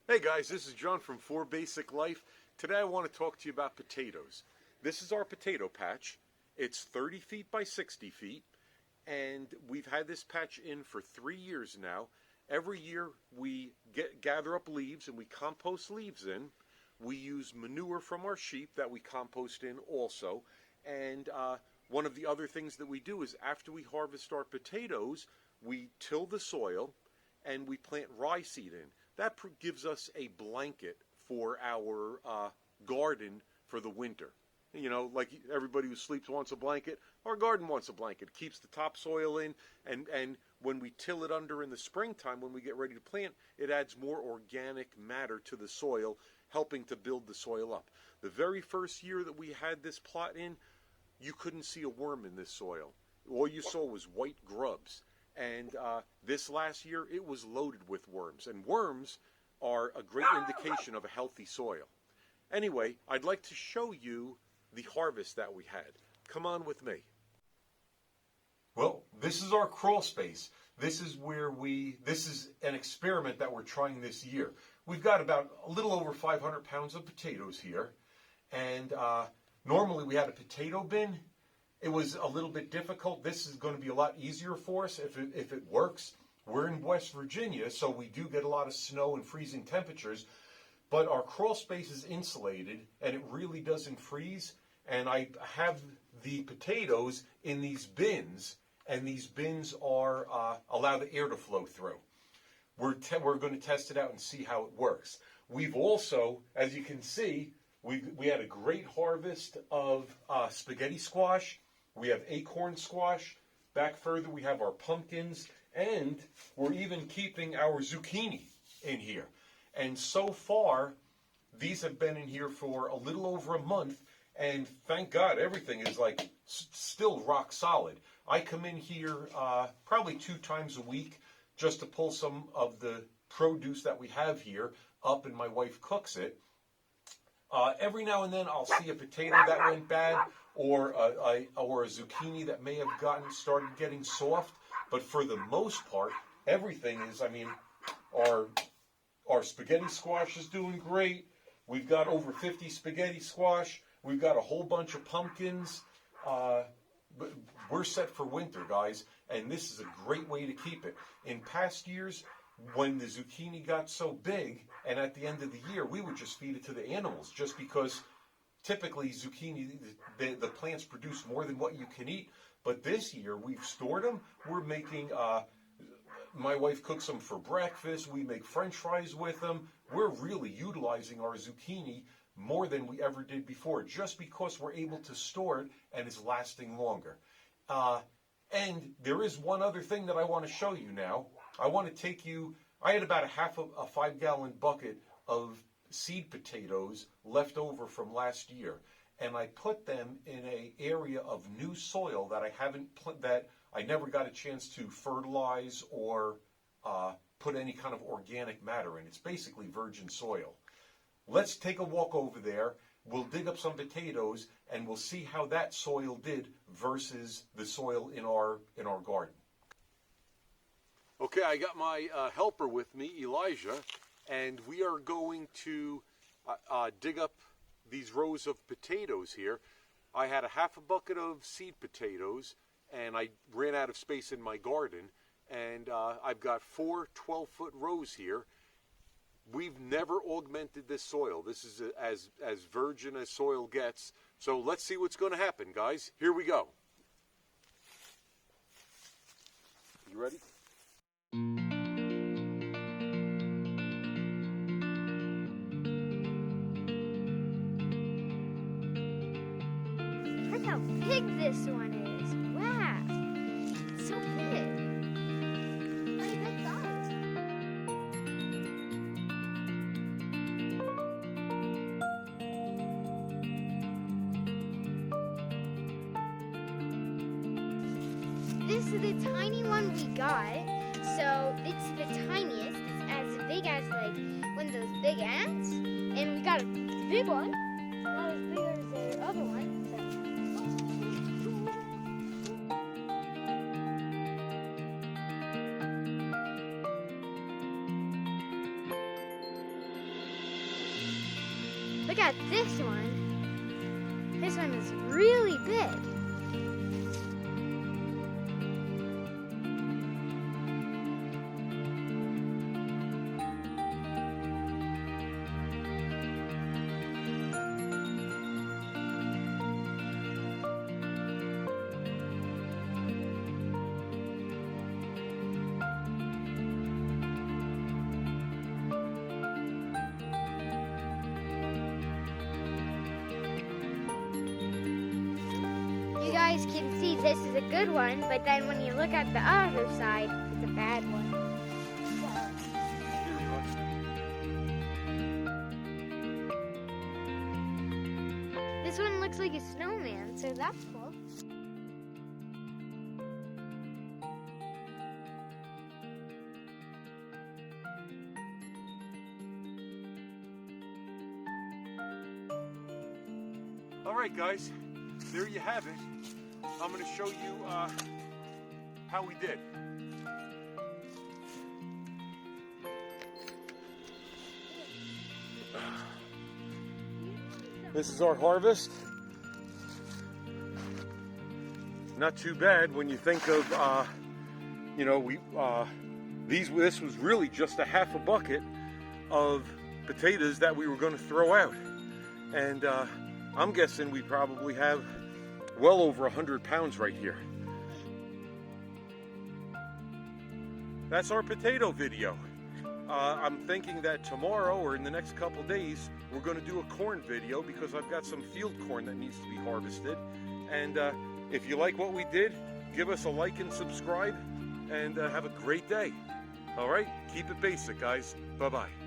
Hey guys, this is John from 4Basic Life. Today I want to talk to you about potatoes. This is our potato patch. It's 30 feet by 60 feet, and we've had this patch in for 3 years now. Every year we gather up leaves and we compost leaves in. We use manure from our sheep that we compost in also. And one of the other things that we do is after we harvest our potatoes, we till the soil and we plant rye seed in. That gives us a blanket for our garden for the winter. You know, like everybody who sleeps wants a blanket, our garden wants a blanket. It keeps the topsoil in, and when we till it under in the springtime, when we get ready to plant, it adds more organic matter to the soil, helping to build the soil up. The very first year that we had this plot in, you couldn't see a worm in this soil. All you saw was white grubs. And this last year, it was loaded with worms. And worms are a great indication of a healthy soil. Anyway, I'd like to show you the harvest that we had. Come on with me. Well, this is our crawl space. This is an experiment that we're trying this year. We've got about a little over 500 pounds of potatoes here. And normally we had a potato bin. It was a little bit difficult. This is going to be a lot easier for us if it works. We're in West Virginia, so we do get a lot of snow and freezing temperatures, but our crawl space is insulated and it really doesn't freeze. And I have the potatoes in these bins, and these bins are allow the air to flow through. We're going to test it out and see how it works. We've also, as you can see, we had a great harvest of spaghetti squash. We have acorn squash. Back further, we have our pumpkins, and we're even keeping our zucchini in here. And so far, these have been in here for a little over a month, and thank God everything is like still rock solid. I come in here probably 2 times a week just to pull some of the produce that we have here up, and my wife cooks it. Every now and then I'll see a potato that went bad, or a zucchini that may have started getting soft. But for the most part, everything is, our spaghetti squash is doing great. We've got over 50 spaghetti squash. We've got a whole bunch of pumpkins. But we're set for winter, guys, and this is a great way to keep it. In past years, when the zucchini got so big, and at the end of the year, we would just feed it to the animals, just because typically zucchini, the plants produce more than what you can eat. But this year, we've stored them. We're making, my wife cooks them for breakfast. We make French fries with them. We're really utilizing our zucchini more than we ever did before, just because we're able to store it and it's lasting longer. And there is one other thing that I want to show you now. I want to take you, I had about a 5-gallon bucket of seed potatoes left over from last year, and I put them in an area of new soil that I never got a chance to fertilize or put any kind of organic matter in. It's basically virgin soil. Let's take a walk over there. We'll dig up some potatoes and we'll see how that soil did versus the soil in our garden. Okay, I got my helper with me, Elijah, and we are going to dig up these rows of potatoes here. I had a half a bucket of seed potatoes, and I ran out of space in my garden, and I've got 4 12-foot rows here. We've never augmented this soil. This is as virgin as soil gets. So let's see what's going to happen, guys. Here we go. You ready? Look how big this one is. Wow. It's so big. Pretty big size. This is the tiny one we got. So it's the tiniest. It's as big as like one of those big ants. And we got a big one. Not as big as the other one. Look at this one. This one is really big. You guys can see this is a good one, but then when you look at the other side, it's a bad one. This one looks like a snowman, so that's cool. All right, guys, there you have it. I'm going to show you how we did. This is our harvest. Not too bad when you think of, you know, this was really just a half a bucket of potatoes that we were going to throw out. And I'm guessing we probably have well over 100 pounds right here. That's our potato video. I'm thinking that tomorrow or in the next couple days, we're going to do a corn video because I've got some field corn that needs to be harvested. And if you like what we did, give us a like and subscribe, and have a great day. All right, keep it basic, guys. Bye-bye.